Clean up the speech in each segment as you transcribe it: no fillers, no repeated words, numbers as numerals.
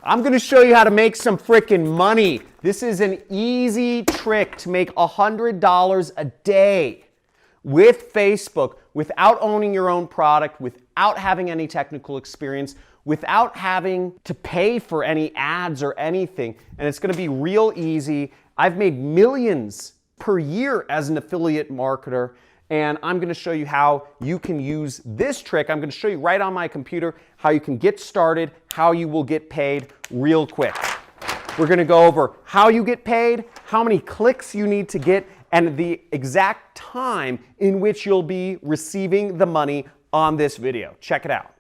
I'm going to show you how to make some freaking money. This is an easy trick to make $100 a day with Facebook without owning your own product, without having any technical experience, without having to pay for any ads or anything. And it's going to be real easy. I've made millions per year as an affiliate marketer. And I'm going to show you how you can use this trick. I'm going to show you right on my computer how you can get started, how you will get paid real quick. We're going to go over how you get paid, how many clicks you need to get, and the exact time in which you'll be receiving the money on this video. Check it out.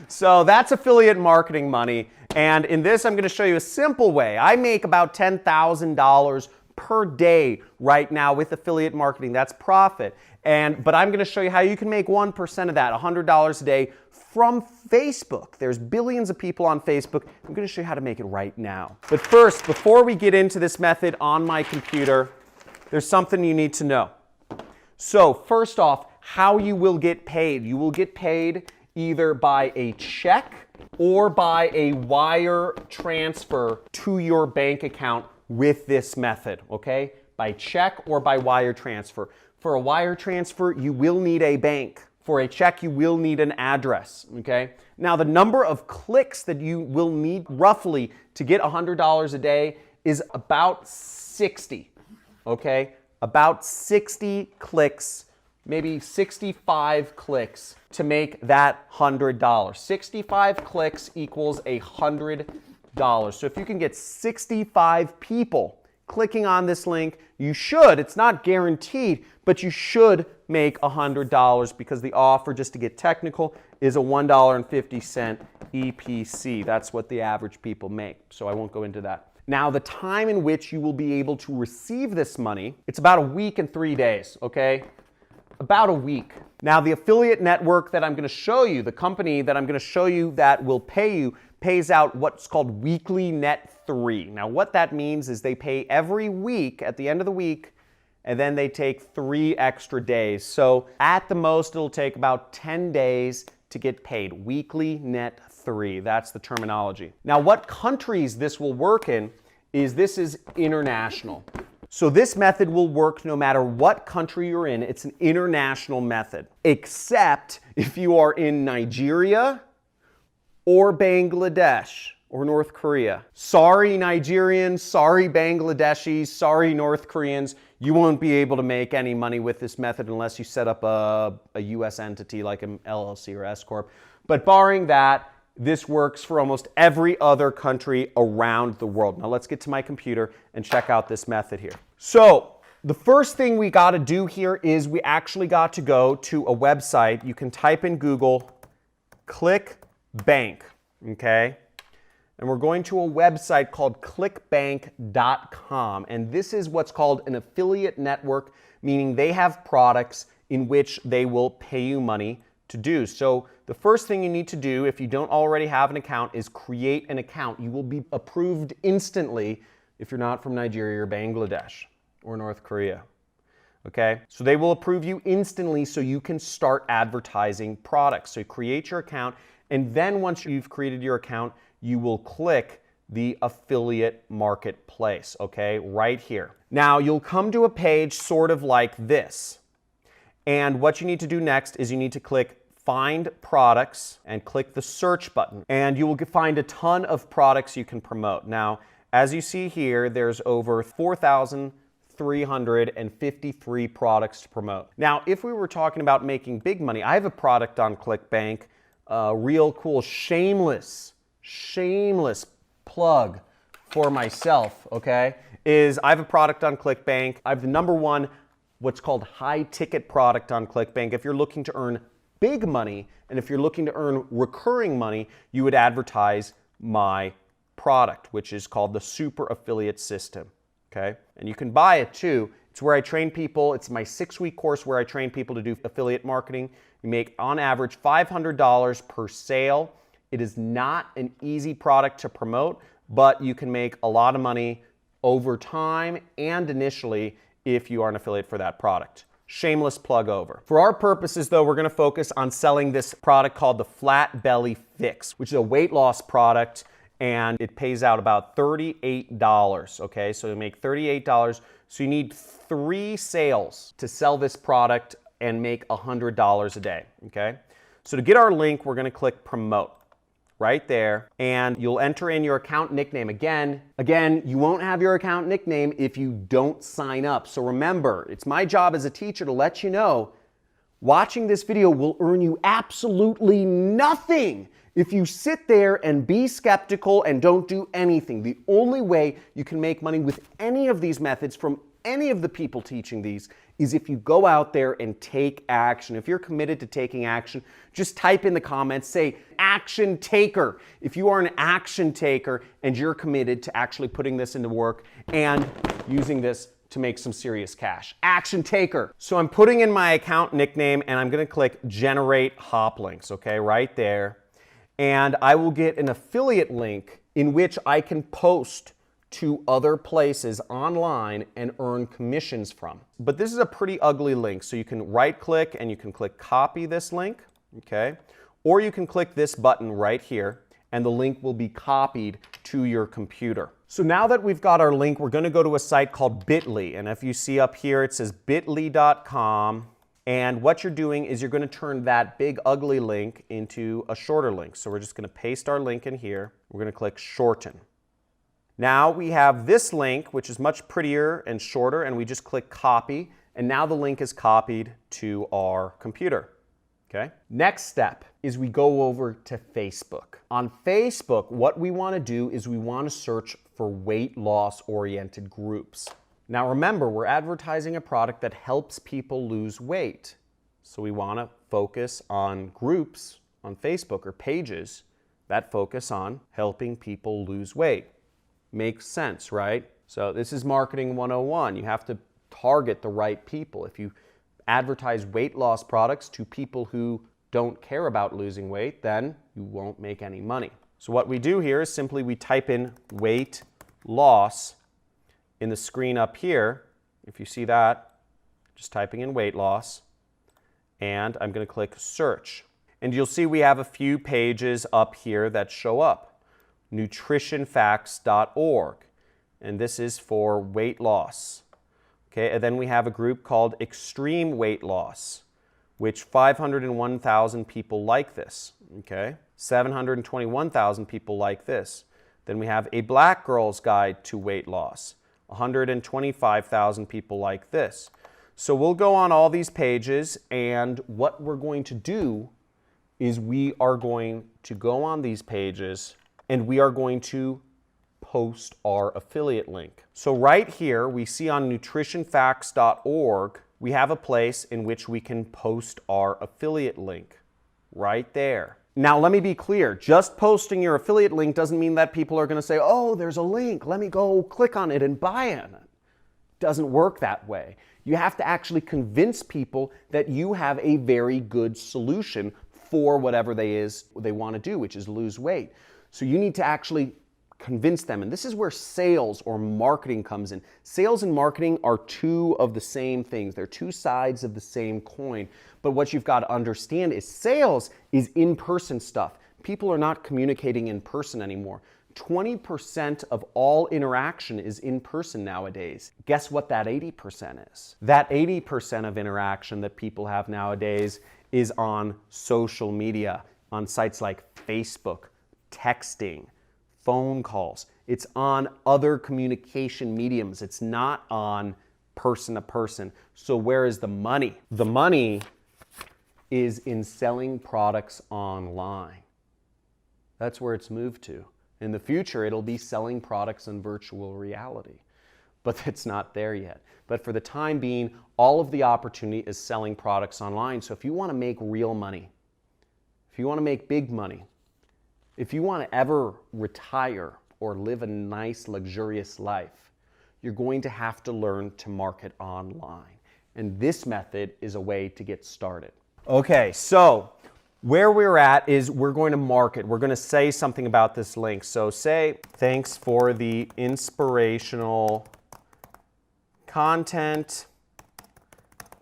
So that's affiliate marketing money, and in this I'm going to show you a simple way. I make about $10,000 per day right now with affiliate marketing. That's profit. But I'm going to show you how you can make 1% of that, $100 a day from Facebook. There's billions of people on Facebook. I'm going to show you how to make it right now. But first, before we get into this method on my computer, there's something you need to know. So first off, how you will get paid. You will get paid either by a check or by a wire transfer to your bank account with this method, okay? By check or by wire transfer. For a wire transfer, you will need a bank. For a check, you will need an address, okay? Now, the number of clicks that you will need roughly to get $100 a day is about 60, okay? About 60 clicks, maybe 65 clicks to make that $100. 65 clicks equals $100. So if you can get 65 people clicking on this link, you should, it's not guaranteed, but you should make $100 because the offer, just to get technical, is a $1.50 EPC. That's what the average people make, so I won't go into that. Now, the time in which you will be able to receive this money, it's about a week and 3 days, okay? About a week. Now, the affiliate network that I'm going to show you, the company that I'm going to show you that will pay you, pays out what's called weekly net 3. Now, what that means is they pay every week at the end of the week, and then they take 3 extra days. So at the most, it'll take about 10 days to get paid. Weekly net 3. That's the terminology. Now, what countries this will work in is this is international. So this method will work no matter what country you're in. It's an international method, except if you are in Nigeria or Bangladesh or North Korea. Sorry, Nigerians, sorry, Bangladeshis, sorry, North Koreans. You won't be able to make any money with this method unless you set up a US entity like an LLC or S Corp. But barring that, this works for almost every other country around the world. Now let's get to my computer and check out this method here. So the first thing we got to do here is we actually got to go to a website. You can type in Google, ClickBank, okay? And we're going to a website called clickbank.com. And this is what's called an affiliate network, meaning they have products in which they will pay you money to do. So the first thing you need to do if you don't already have an account is create an account. You will be approved instantly if you're not from Nigeria or Bangladesh or North Korea. Okay? So they will approve you instantly so you can start advertising products. So you create your account, and then once you've created your account, you will click the affiliate marketplace, okay? Right here. Now you'll come to a page sort of like this. And what you need to do next is you need to click Find Products and click the search button. And you will find a ton of products you can promote. Now, as you see here, there's over 4,353 products to promote. Now, if we were talking about making big money, I have a product on ClickBank, real cool, shameless plug for myself, okay, is I have a product on ClickBank. I have the #1 what's called high ticket product on ClickBank. If you're looking to earn big money, and if you're looking to earn recurring money, you would advertise my product, which is called the Super Affiliate System, okay? And you can buy it too. It's where I train people. It's my 6-week course where I train people to do affiliate marketing. You make, on average, $500 per sale. It is not an easy product to promote, but you can make a lot of money over time and initially if you are an affiliate for that product. Shameless plug over. For our purposes though, we're gonna focus on selling this product called the Flat Belly Fix, which is a weight loss product, and it pays out about $38, okay? So you make $38, so you need 3 sales to sell this product and make $100 a day, okay? So to get our link, we're gonna click promote right there, and you'll enter in your account nickname. Again, you won't have your account nickname if you don't sign up. So remember, it's my job as a teacher to let you know, watching this video will earn you absolutely nothing if you sit there and be skeptical and don't do anything. The only way you can make money with any of these methods from any of the people teaching these is if you go out there and take action. If you're committed to taking action, just type in the comments, say action taker. If you are an action taker and you're committed to actually putting this into work and using this to make some serious cash. Action taker. So I'm putting in my account nickname and I'm gonna click generate hop links, okay, right there. And I will get an affiliate link in which I can post to other places online and earn commissions from. But this is a pretty ugly link, so you can right click and you can click copy this link, okay? Or you can click this button right here and the link will be copied to your computer. So now that we've got our link, we're gonna go to a site called Bitly, and if you see up here it says bit.ly.com, and what you're doing is you're gonna turn that big ugly link into a shorter link. So we're just gonna paste our link in here. We're gonna click shorten. Now we have this link, which is much prettier and shorter, and we just click copy, and now the link is copied to our computer, okay? Next step is we go over to Facebook. On Facebook, what we wanna do is we wanna search for weight loss oriented groups. Now remember, we're advertising a product that helps people lose weight. So we wanna focus on groups on Facebook or pages that focus on helping people lose weight. Makes sense, right? So this is marketing 101. You have to target the right people. If you advertise weight loss products to people who don't care about losing weight, then you won't make any money. So what we do here is simply we type in weight loss in the screen up here. If you see that, just typing in weight loss, and I'm going to click search. And you'll see we have a few pages up here that show up. nutritionfacts.org, and this is for weight loss. Okay, and then we have a group called Extreme Weight Loss, which 501,000 people like this. Okay, 721,000 people like this. Then we have A Black Girl's Guide to Weight Loss. 125,000 people like this. So we'll go on all these pages, and what we're going to do is we are going to go on these pages and we are going to post our affiliate link. So right here, we see on nutritionfacts.org, we have a place in which we can post our affiliate link right there. Now, let me be clear. Just posting your affiliate link doesn't mean that people are gonna say, oh, there's a link, let me go click on it and buy it. It doesn't work that way. You have to actually convince people that you have a very good solution for whatever they wanna do, which is lose weight. So you need to actually convince them. And this is where sales or marketing comes in. Sales and marketing are two of the same things. They're two sides of the same coin. But what you've got to understand is sales is in-person stuff. People are not communicating in person anymore. 20% of all interaction is in person nowadays. Guess what that 80% is? That 80% of interaction that people have nowadays is on social media, on sites like Facebook, texting, phone calls. It's on other communication mediums. It's not on person to person. So where is the money? The money is in selling products online. That's where it's moved to. In the future, it'll be selling products in virtual reality, but it's not there yet. But for the time being, all of the opportunity is selling products online. So if you want to make real money, if you want to make big money, if you want to ever retire or live a nice, luxurious life, you're going to have to learn to market online. And this method is a way to get started. Okay, so where we're at is we're going to market. We're going to say something about this link. So say, thanks for the inspirational content.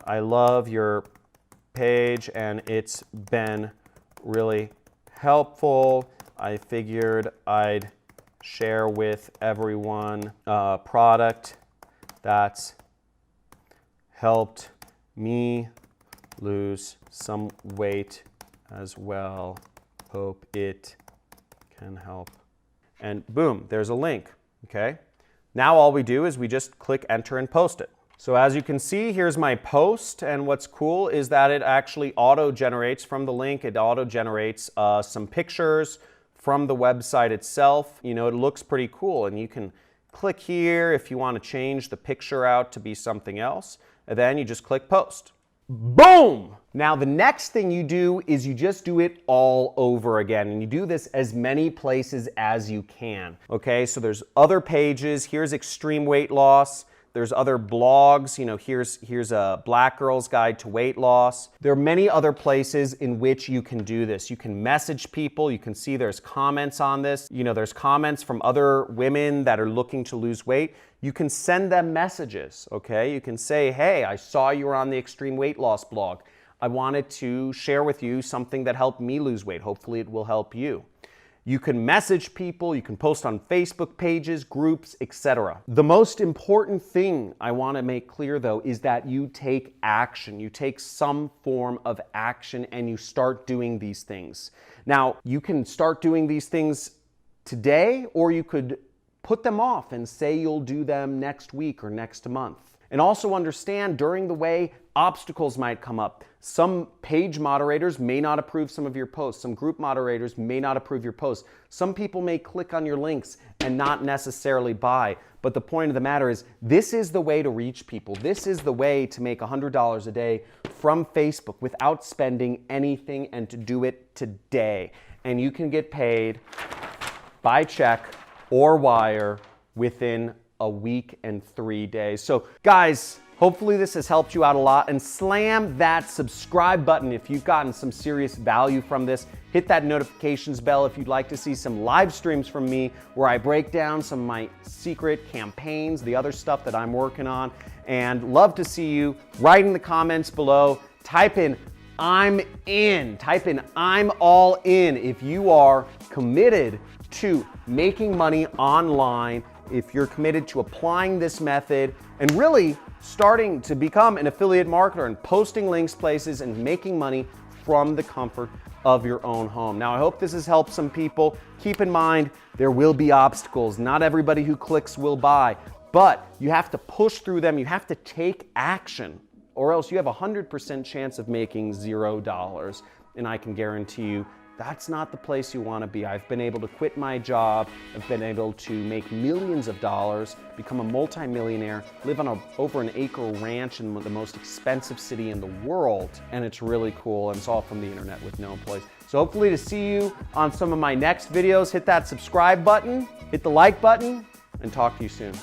I love your page and it's been really helpful. I figured I'd share with everyone a product that's helped me lose some weight as well. Hope it can help. And boom, there's a link, okay? Now all we do is we just click enter and post it. So as you can see, here's my post, and what's cool is that it actually auto-generates from the link. It auto-generates some pictures from the website itself. You know, it looks pretty cool, and you can click here if you want to change the picture out to be something else, and then you just click post. Boom! Now the next thing you do is you just do it all over again, and you do this as many places as you can. Okay, so there's other pages. Here's extreme weight loss. There's other blogs, you know, here's a Black Girl's Guide to Weight Loss. There are many other places in which you can do this. You can message people. You can see there's comments on this. You know, there's comments from other women that are looking to lose weight. You can send them messages, okay? You can say, hey, I saw you were on the Extreme Weight Loss blog. I wanted to share with you something that helped me lose weight. Hopefully it will help you. You can message people, you can post on Facebook pages, groups, etc. The most important thing I want to make clear though is that you take action. You take some form of action and you start doing these things. Now, you can start doing these things today, or you could put them off and say you'll do them next week or next month. And also understand during the way, obstacles might come up. Some page moderators may not approve some of your posts. Some group moderators may not approve your posts. Some people may click on your links and not necessarily buy. But the point of the matter is, this is the way to reach people. This is the way to make $100 a day from Facebook without spending anything, and to do it today. And you can get paid by check or wire within a week and 3 days. So guys, hopefully this has helped you out a lot, and slam that subscribe button if you've gotten some serious value from this. Hit that notifications bell if you'd like to see some live streams from me where I break down some of my secret campaigns, the other stuff that I'm working on, and love to see you. Write in the comments below, type in I'm in, type in I'm all in if you are committed to making money online, if you're committed to applying this method and really starting to become an affiliate marketer and posting links places and making money from the comfort of your own home. Now, I hope this has helped some people. Keep in mind, there will be obstacles. Not everybody who clicks will buy, but you have to push through them. You have to take action, or else you have a 100% chance of making $0. And I can guarantee you, that's not the place you want to be. I've been able to quit my job. I've been able to make millions of dollars, become a multimillionaire, live on over an acre ranch in the most expensive city in the world. And it's really cool. And it's all from the internet with no employees. So hopefully to see you on some of my next videos. Hit that subscribe button, hit the like button, and talk to you soon.